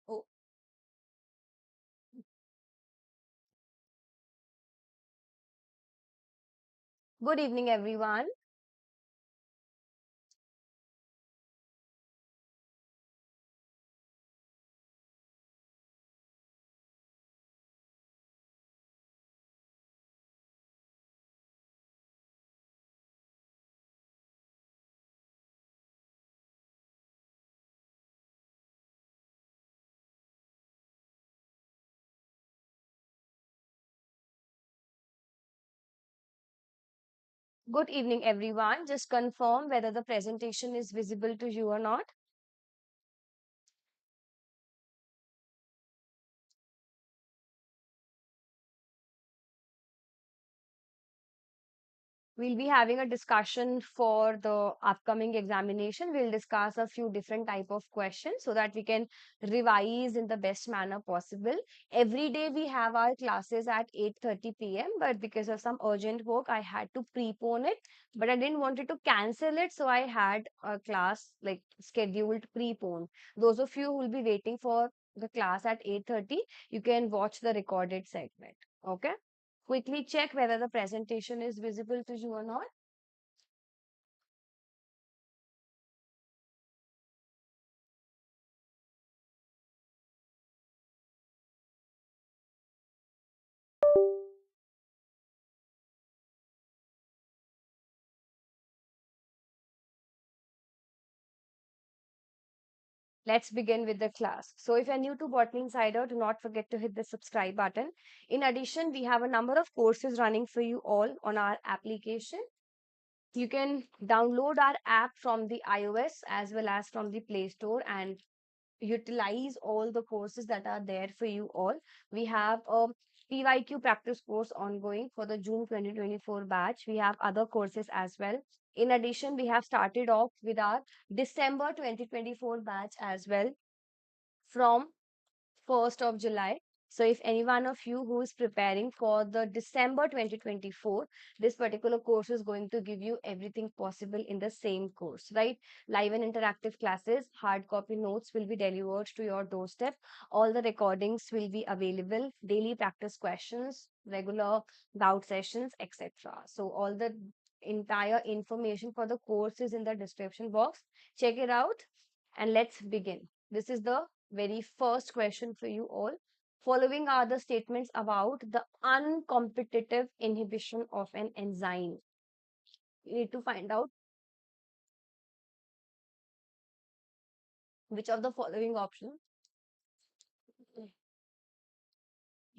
Oh, good evening, everyone. Good evening, everyone. Just confirm whether the presentation is visible to you or not. We'll be having a discussion for the upcoming examination. We'll discuss a few different type of questions so that we can revise in the best manner possible. Every day we have our classes at 8:30 p.m. But because of some urgent work, I had to prepone it. But I didn't want it to cancel it, so I had a class like scheduled prepone. Those of you who will be waiting for the class at 8:30, you can watch the recorded segment. Okay. Quickly check whether the presentation is visible to you or not. Let's begin with the class. So if you're new to Botany Insider, do not forget to hit the subscribe button. In addition, we have a number of courses running for you all on our application. You can download our app from the iOS as well as from the Play Store and utilize all the courses that are there for you all. We have a PYQ practice course ongoing for the June 2024 batch. We have other courses as well. In addition, we have started off with our December 2024 batch as well from 1st of July. So if any one of you who is preparing for the December 2024, this particular course is going to give you everything possible in the same course, right? Live and interactive classes, hard copy notes will be delivered to your doorstep. All the recordings will be available, daily practice questions, regular doubt sessions, etc. So all the entire information for the course is in the description box. Check it out and let's begin. This is the very first question for you all. Following are the statements about the uncompetitive inhibition of an enzyme. You need to find out which of the following options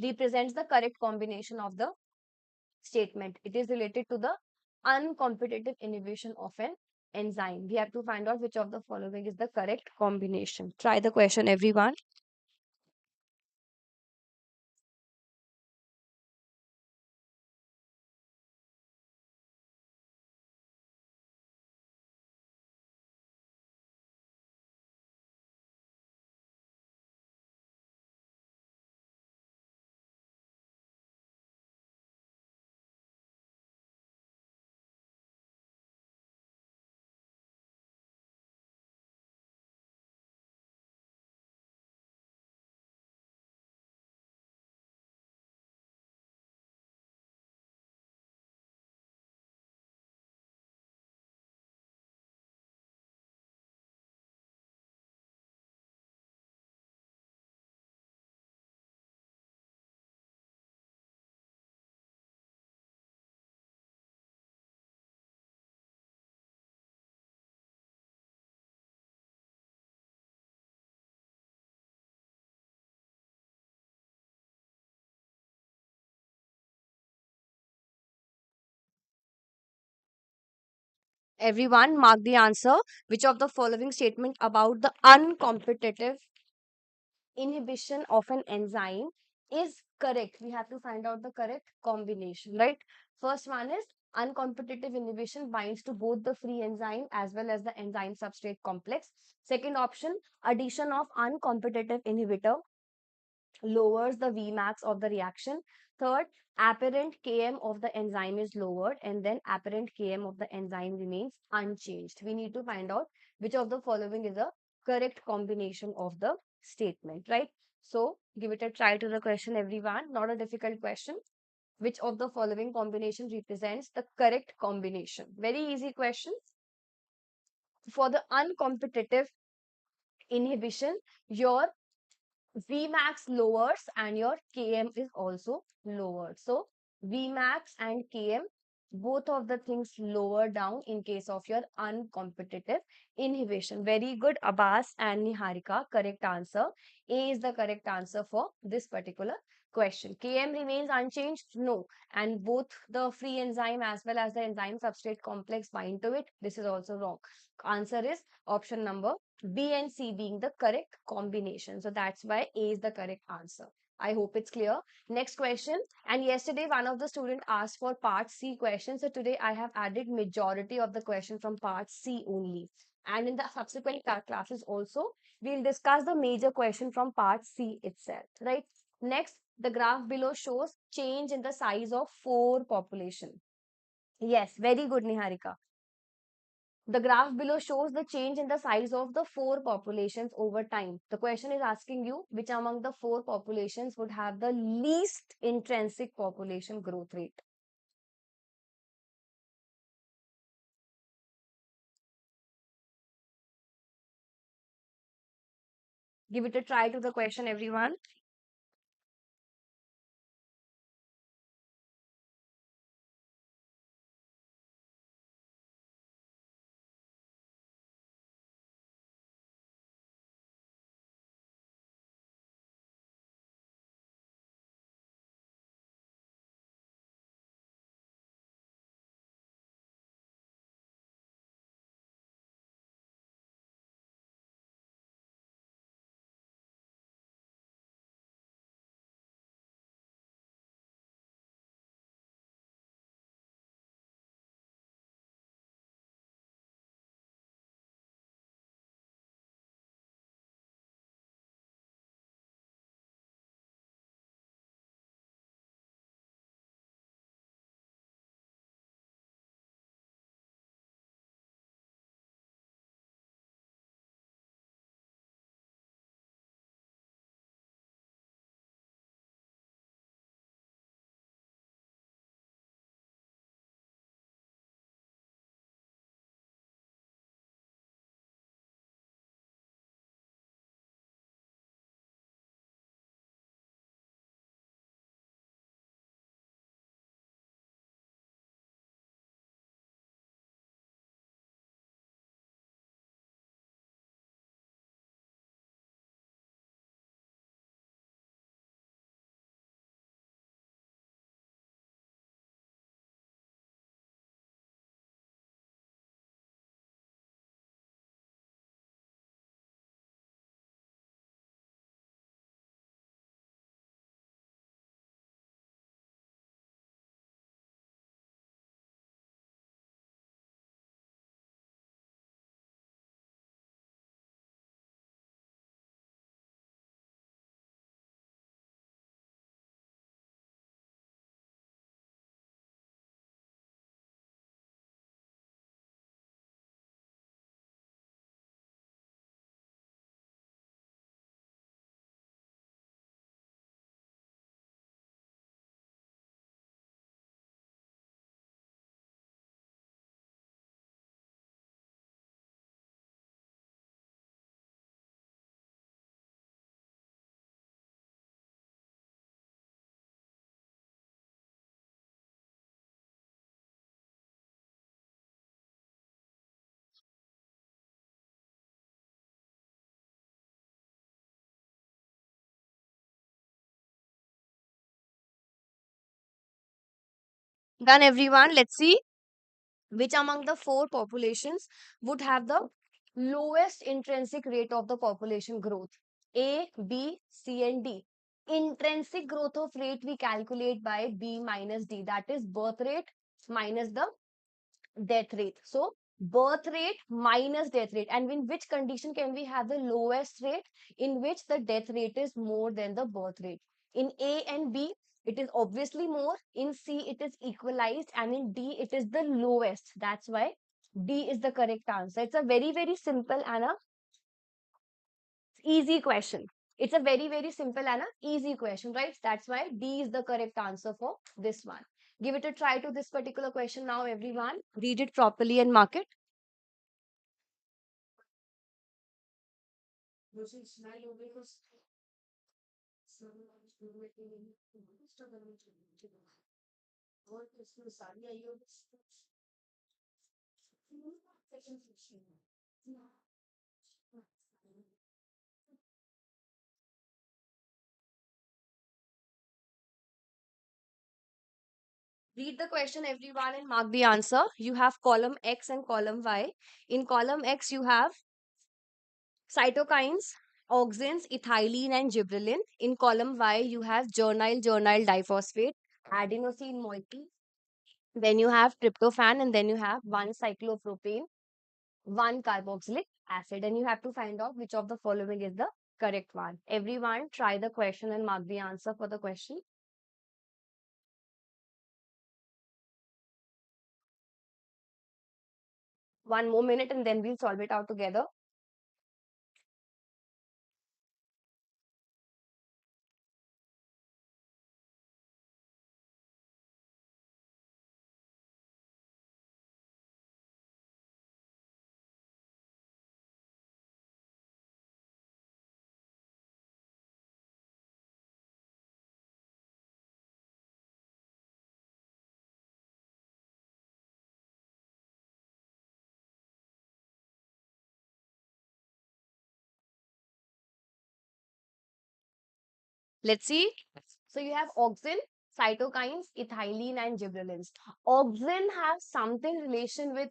represents the correct combination of the statement. It is related to the uncompetitive inhibition of an enzyme. We have to find out which of the following is the correct combination. Try the question, everyone. Everyone, mark the answer. Which of the following statement about the uncompetitive inhibition of an enzyme is correct? We have to find out the correct combination, right? First one is uncompetitive inhibition binds to both the free enzyme as well as the enzyme substrate complex. Second option, addition of uncompetitive inhibitor lowers the Vmax of the reaction. Third, apparent Km of the enzyme is lowered and then apparent Km of the enzyme remains unchanged. We need to find out which of the following is a correct combination of the statement, right? So give it a try to the question, everyone. Not a difficult question. Which of the following combination represents the correct combination? Very easy question. For the uncompetitive inhibition, your Vmax lowers and your Km is also lowered. So Vmax and Km, both of the things lower down in case of your uncompetitive inhibition. Very good, Abbas and Niharika. Correct answer. A is the correct answer for this particular question. Km remains unchanged? No. And both the free enzyme as well as the enzyme substrate complex bind to it. This is also wrong. Answer is option number B and C being the correct combination. So that's why A is the correct answer. I hope it's clear. Next question. And yesterday, one of the students asked for part C question. So today I have added majority of the question from part C only. And in the subsequent classes also, we'll discuss the major question from part C itself, right? Next, the graph below shows change in the size of 4 population. Yes, very good, Niharika. The graph below shows the change in the size of the 4 populations over time. The question is asking you which among the 4 populations would have the least intrinsic population growth rate. Give it a try to the question, everyone. Done, everyone. Let's see which among the 4 populations would have the lowest intrinsic rate of the population growth. A, B, C, and D. Intrinsic growth of rate we calculate by B minus D. That is birth rate minus the death rate. So birth rate minus death rate. And in which condition can we have the lowest rate? In which the death rate is more than the birth rate. In A and B, it is obviously more. In C, it is equalized. And in D, it is the lowest. That's why D is the correct answer. It's a very, very simple and a Easy question. It's a very, very simple and a easy question, right? That's why D is the correct answer for this one. Give it a try to this particular question now, everyone. Read it properly and mark it. Read the question, everyone, and mark the answer. You have column X and column Y. In column X, you have cytokines, auxins, ethylene, and gibberellin. In column Y, you have geranyl diphosphate, adenosine moiety. Then you have tryptophan, and then you have 1-cyclopropane, 1-carboxylic acid. And you have to find out which of the following is the correct one. Everyone, try the question and mark the answer for the question. One more minute, and then we'll solve it out together. Let's see. So you have auxin, cytokines, ethylene, and gibberellins. Auxin has something relation with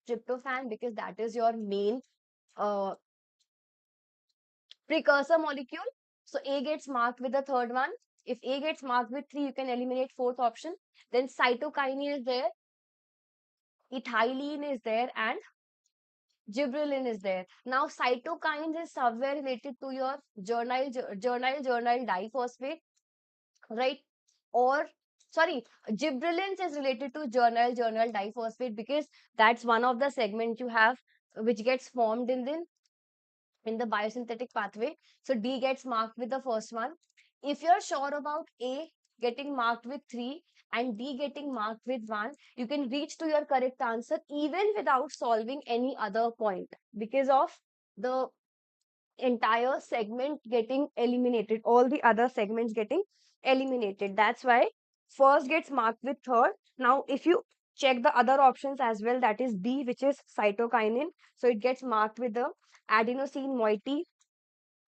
tryptophan because that is your main uh, precursor molecule. So A gets marked with the third one. If A gets marked with 3, you can eliminate fourth option. Then cytokine is there, ethylene is there, and gibberellin is there. Now cytokines is somewhere related to your geranyl diphosphate, right? Or sorry, gibberellins is related to geranyl diphosphate because that's one of the segments you have which gets formed in the biosynthetic pathway. So D gets marked with the first one. If you're sure about A getting marked with 3 and D getting marked with 1, you can reach to your correct answer even without solving any other point because of the entire segment getting eliminated, all the other segments getting eliminated. That's why first gets marked with third. Now, if you check the other options as well, that is B, which is cytokinin. So it gets marked with the adenosine moiety.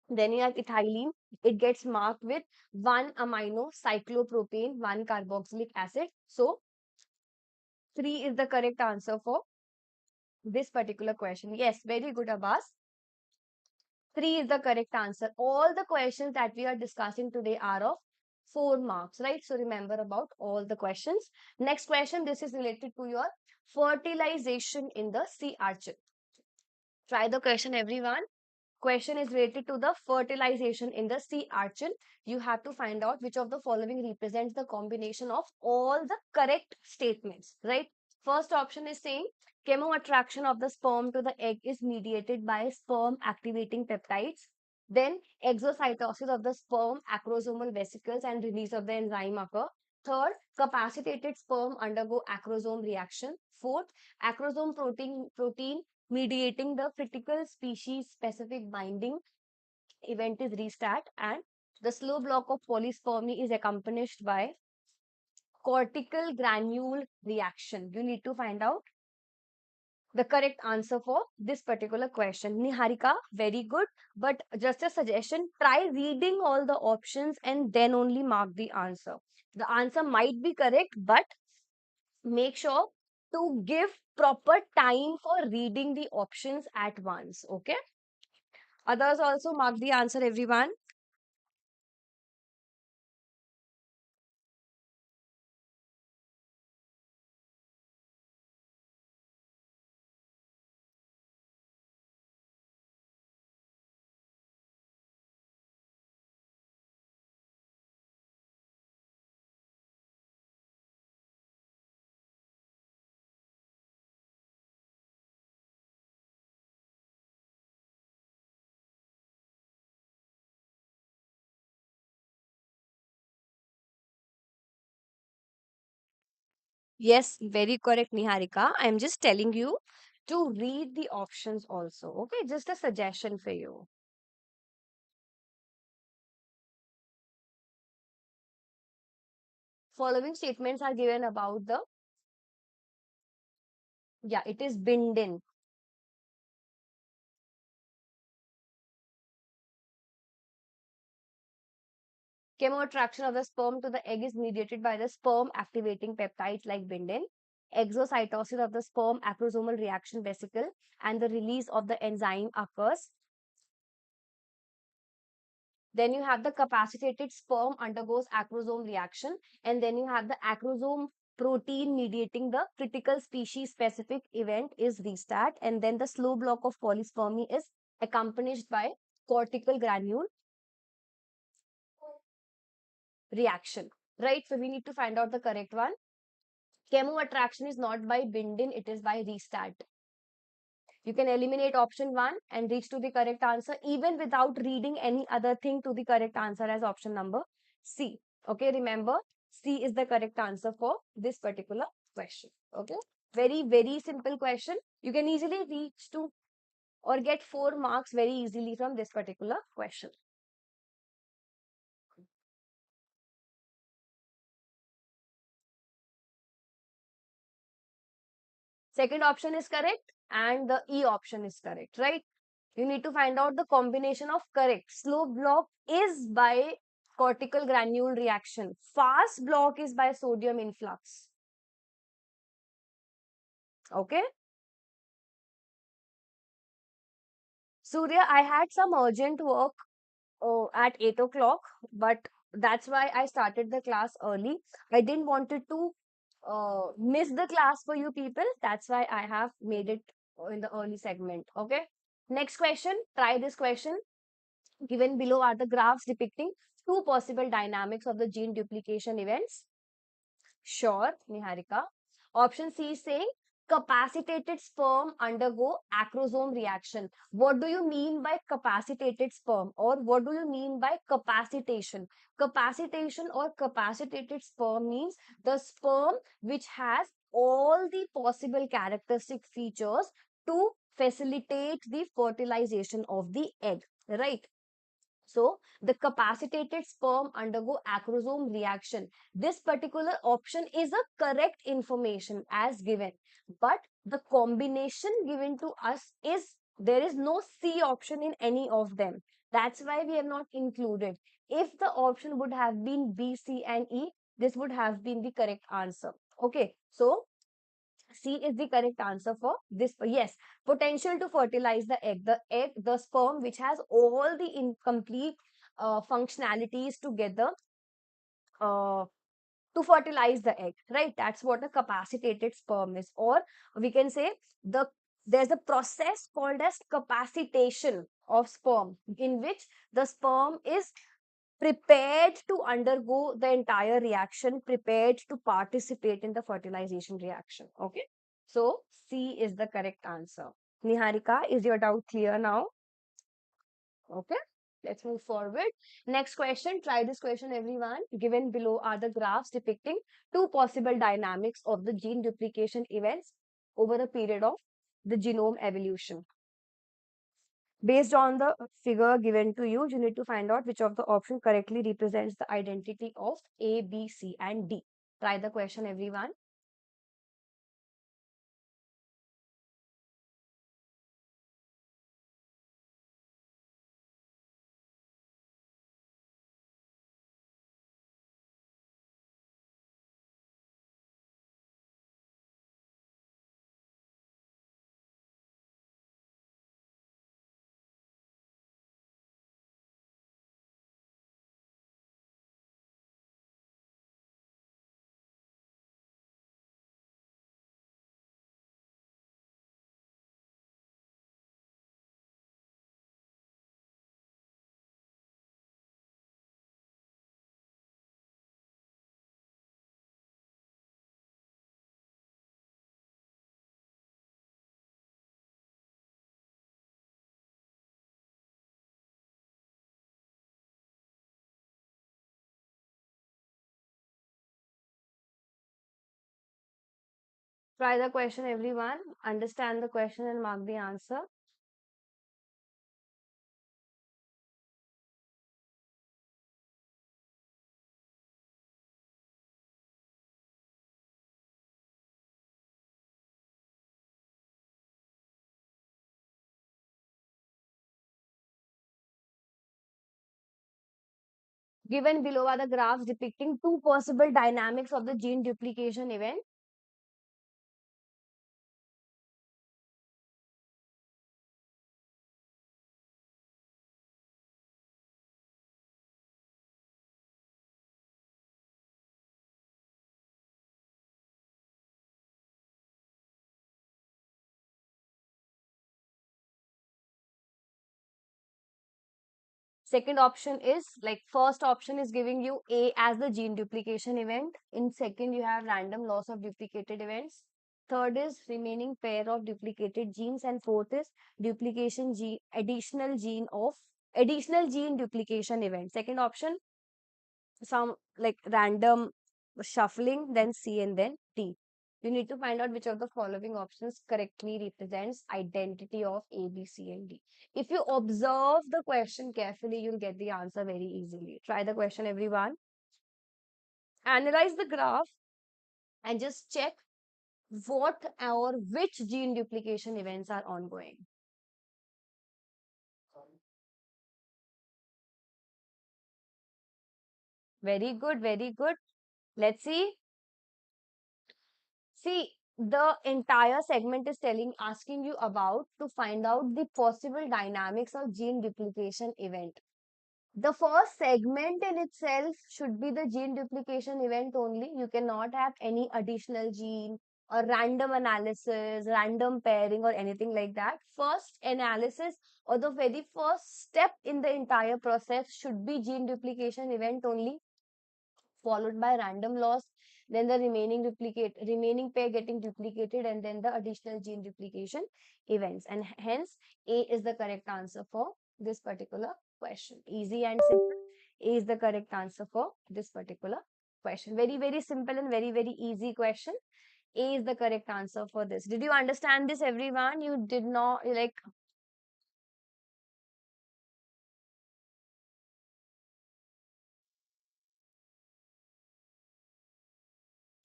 Then you have ethylene. It gets marked with 1-amino cyclopropane, 1-carboxylic acid. So 3 is the correct answer for this particular question. Yes, very good, Abbas. 3 is the correct answer. All the questions that we are discussing today are of 4 marks, right? So remember about all the questions. Next question, this is related to your fertilization in the sea urchin. Try the question, everyone. Question is related to the fertilization in the sea urchin. You have to find out which of the following represents the combination of all the correct statements, right? First option is saying chemoattraction of the sperm to the egg is mediated by sperm activating peptides. Then exocytosis of the sperm acrosomal vesicles and release of the enzyme occur. Third, capacitated sperm undergo acrosome reaction. Fourth, acrosome protein mediating the critical species specific binding event is restart, and the slow block of polyspermy is accompanied by cortical granule reaction. You need to find out the correct answer for this particular question. Niharika, very good. But just a suggestion, try reading all the options and then only mark the answer. The answer might be correct, but make sure to give proper time for reading the options at once. Okay. Others also mark the answer, everyone. Yes, very correct, Niharika. I'm just telling you to read the options also. Okay, just a suggestion for you. Following statements are given about the, yeah, it is Bindin. Chemoattraction of the sperm to the egg is mediated by the sperm activating peptides like bindin. Exocytosis of the sperm acrosomal reaction vesicle and the release of the enzyme occurs. Then you have the capacitated sperm undergoes acrosome reaction, and then you have the acrosome protein mediating the critical species specific event is restart, and then the slow block of polyspermy is accompanied by cortical granule reaction. Right? So we need to find out the correct one. Chemo attraction is not by bindin, it is by restart. You can eliminate option 1 and reach to the correct answer even without reading any other thing to the correct answer as option number C. Okay, remember C is the correct answer for this particular question. Okay, very, very simple question. You can easily reach to or get 4 marks very easily from this particular question. Second option is correct and the E option is correct, right? You need to find out the combination of correct. Slow block is by cortical granule reaction. Fast block is by sodium influx. Okay. Surya, I had some urgent work at 8 o'clock, but that's why I started the class early. I didn't wanted to miss the class for you people. That's why I have made it in the early segment. Okay. Next question. Try this question. Given below are the graphs depicting two possible dynamics of the gene duplication events. Sure, Niharika. Option C is saying capacitated sperm undergo acrosome reaction. What do you mean by capacitated sperm or what do you mean by capacitation? Capacitation or capacitated sperm means the sperm which has all the possible characteristic features to facilitate the fertilization of the egg, right? So the capacitated sperm undergo acrosome reaction. This particular option is a correct information as given, but the combination given to us is there is no C option in any of them. That's why we have not included. If the option would have been B, C, and E, this would have been the correct answer. Okay, so C is the correct answer for this. Yes, potential to fertilize the egg. The sperm, which has all the incomplete functionalities together uh, to fertilize the egg, right? That's what a capacitated sperm is. Or we can say the there's a process called as capacitation of sperm in which the sperm is prepared to undergo the entire reaction, prepared to participate in the fertilization reaction. Okay. So C is the correct answer. Niharika, is your doubt clear now? Okay. Let's move forward. Next question. Try this question, everyone. Given below are the graphs depicting two possible dynamics of the gene duplication events over a period of the genome evolution. Based on the figure given to you, you need to find out which of the option correctly represents the identity of A, B, C, and D. Try the question, everyone. Try the question, everyone. Understand the question and mark the answer. Given below are the graphs depicting two possible dynamics of the gene duplication event. Second option is like first option is giving you A as the gene duplication event. In second, you have random loss of duplicated events. Third is remaining pair of duplicated genes, and fourth is duplication gene, additional gene duplication event. Second option, some like random shuffling, then C and then D. You need to find out which of the following options correctly represents identity of A, B, C, and D. If you observe the question carefully, you'll get the answer very easily. Try the question, everyone. Analyze the graph and just check what or which gene duplication events are ongoing. Very good, very good. Let's see. See, the entire segment is asking you about to find out the possible dynamics of gene duplication event. The first segment in itself should be the gene duplication event only. You cannot have any additional gene or random analysis, random pairing, or anything like that. First analysis or the very first step in the entire process should be gene duplication event only, followed by random loss, then the remaining pair getting duplicated, and then the additional gene duplication events. And hence, A is the correct answer for this particular question. Easy and simple. A is the correct answer for this particular question. Very, very simple and very, very easy question. A is the correct answer for this. Did you understand this, everyone? You did not like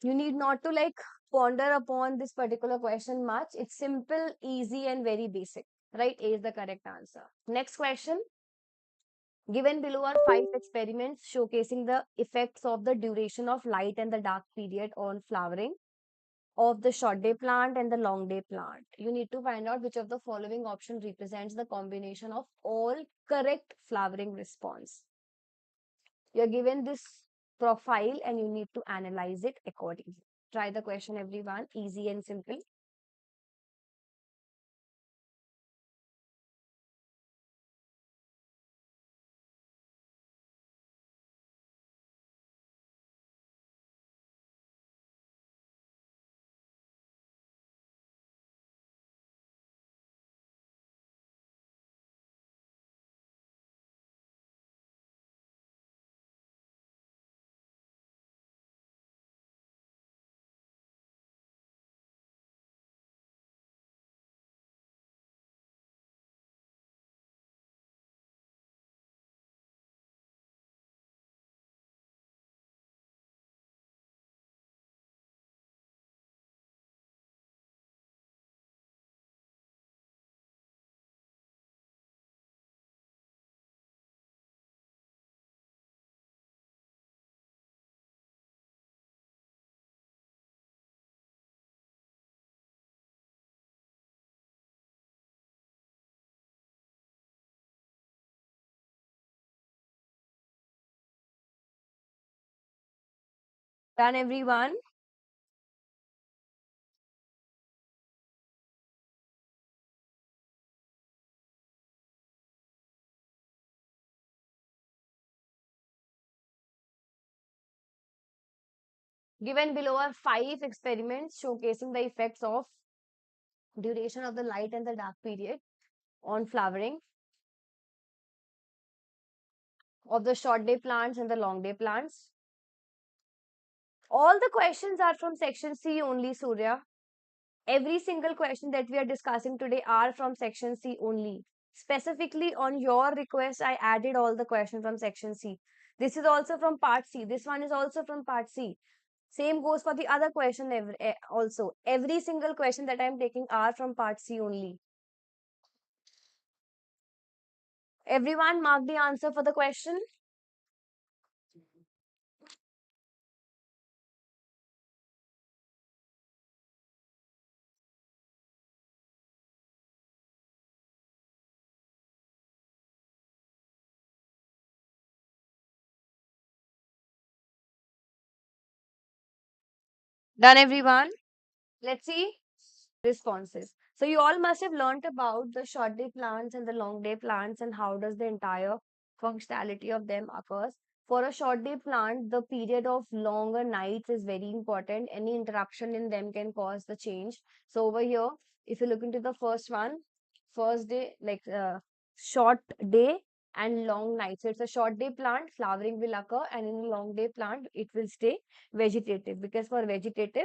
you need not to like ponder upon this particular question much. It's simple, easy, and very basic. Right? A is the correct answer. Next question. Given below are five experiments showcasing the effects of the duration of light and the dark period on flowering of the short day plant and the long day plant. You need to find out which of the following option represents the combination of all correct flowering response. You're given this profile and you need to analyze it accordingly. Try the question, everyone. Easy and simple. Done, everyone. Given below are five experiments showcasing the effects of duration of the light and the dark period on flowering of the short day plants and the long day plants. All the questions are from section C only, Surya. Every single question that we are discussing today are from section C only. Specifically on your request, I added all the questions from section C. This is also from part C. This one is also from part C. Same goes for the other question also. Every single question that I am taking are from part C only. Everyone mark the answer for the question. Done, everyone? Let's see responses. So you all must have learnt about the short day plants and the long day plants and how does the entire functionality of them occurs. For a short day plant, the period of longer nights is very important. Any interruption in them can cause the change. So over here, if you look into the first one, first day, like short day and long night. So it's a short day plant, flowering will occur, and in a long day plant, it will stay vegetative, because for vegetative,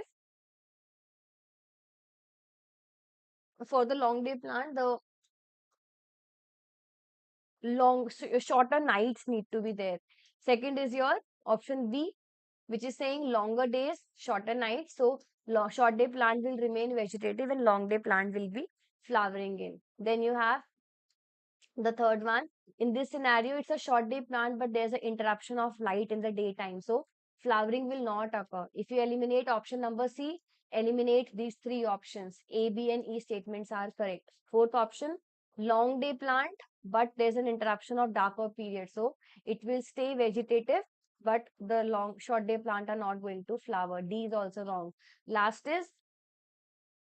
for the long day plant, the shorter nights need to be there. Second is your option B, which is saying longer days, shorter nights. So short day plant will remain vegetative and long day plant will be flowering in. Then you have the third one. In this scenario, it's a short day plant, but there's an interruption of light in the daytime. So flowering will not occur. If you eliminate option number C, eliminate these three options. A, B, and E statements are correct. Fourth option, long day plant, but there's an interruption of darker period. So it will stay vegetative, but the long short day plant are not going to flower. D is also wrong. Last is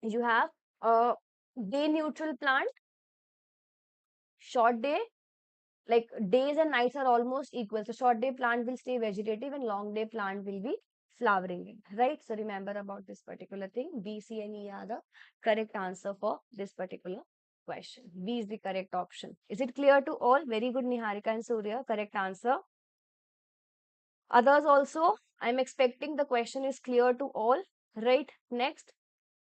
you have a day neutral plant, short day, like days and nights are almost equal. So short day plant will stay vegetative and long day plant will be flowering in, right? So remember about this particular thing. B, C, and E are the correct answer for this particular question. B is the correct option. Is it clear to all? Very good, Niharika and Surya. Correct answer. Others also, I'm expecting the question is clear to all, right? Next,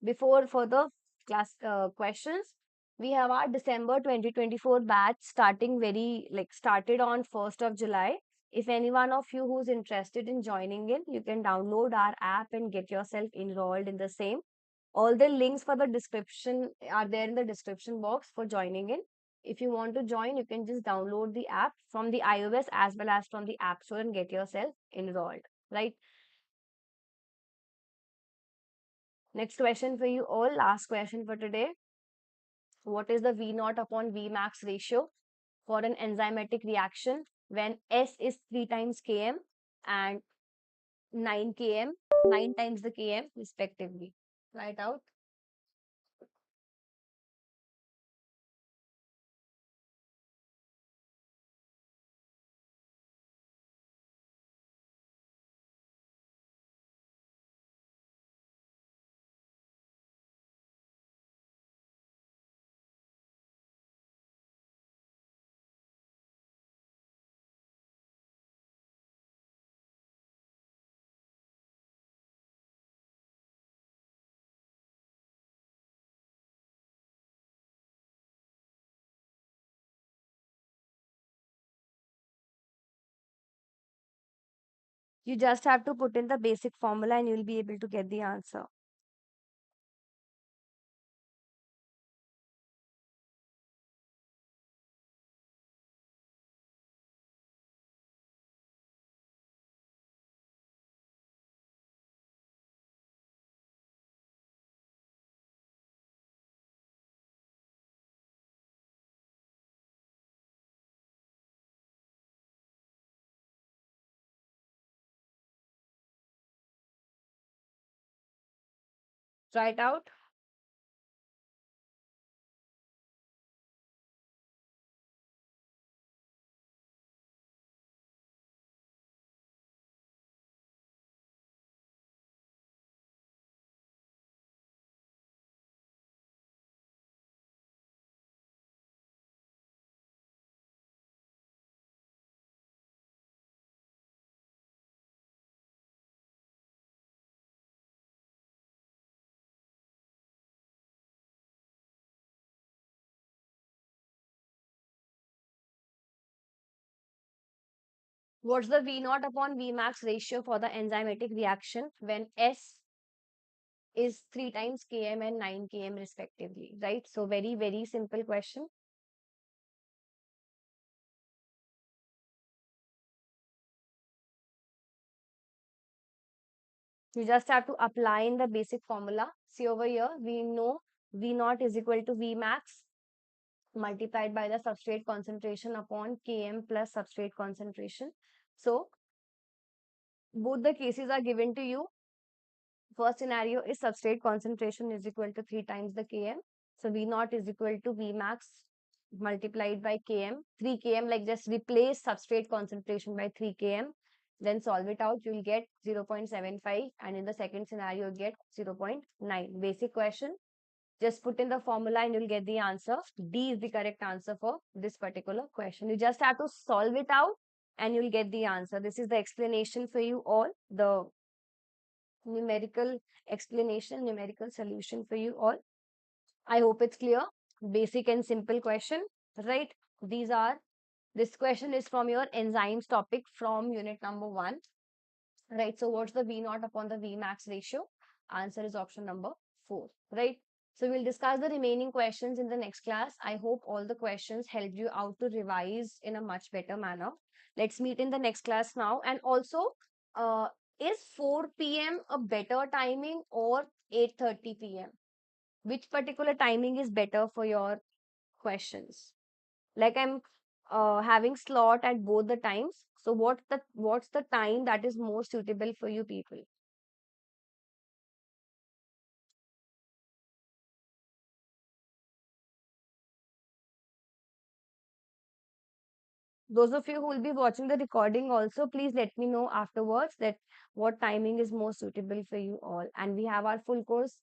before further class questions, we have our December 2024 batch starting started on 1st of July. If any one of you who's interested in joining in, you can download our app and get yourself enrolled in the same. All the links for the description are there in the description box for joining in. If you want to join, you can just download the app from the iOS as well as from the App Store and get yourself enrolled, right? Next question for you all, last question for today. What is the V naught upon V max ratio for an enzymatic reaction when S is 3 times Km and 9 Km, 9 times the Km respectively? Write out. You just have to put in the basic formula and you'll be able to get the answer. Write out. What's the V naught upon V max ratio for the enzymatic reaction when S is 3 times Km and 9 Km respectively, right? So very, very simple question. You just have to apply in the basic formula. See over here, we know V naught is equal to V max multiplied by the substrate concentration upon Km plus substrate concentration. So both the cases are given to you. First scenario is substrate concentration is equal to 3 times the Km. So V naught is equal to V max multiplied by Km. 3 Km, like just replace substrate concentration by 3 Km. Then solve it out, you'll get 0.75. And in the second scenario, you get 0.9. Basic question. Just put in the formula and you'll get the answer. D is the correct answer for this particular question. You just have to solve it out and you'll get the answer. This is the explanation for you all. The numerical explanation, numerical solution for you all. I hope it's clear. Basic and simple question, right? These are, this question is from your enzymes topic from unit number 1, right? So what's the V naught upon the V max ratio? Answer is option number 4, right? So we'll discuss the remaining questions in the next class. I hope all the questions helped you out to revise in a much better manner. Let's meet in the next class now. And also, uh, is 4 p.m. a better timing or 8:30 p.m.? Which particular timing is better for your questions? Like I'm having slot at both the times. So what's the time that is more suitable for you people? Those of you who will be watching the recording also, please let me know afterwards that what timing is more suitable for you all. And we have our full course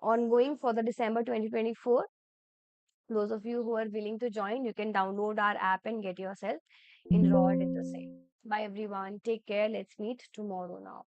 ongoing for the December 2024. Those of you who are willing to join, you can download our app and get yourself enrolled in the same. Bye everyone. Take care. Let's meet tomorrow now.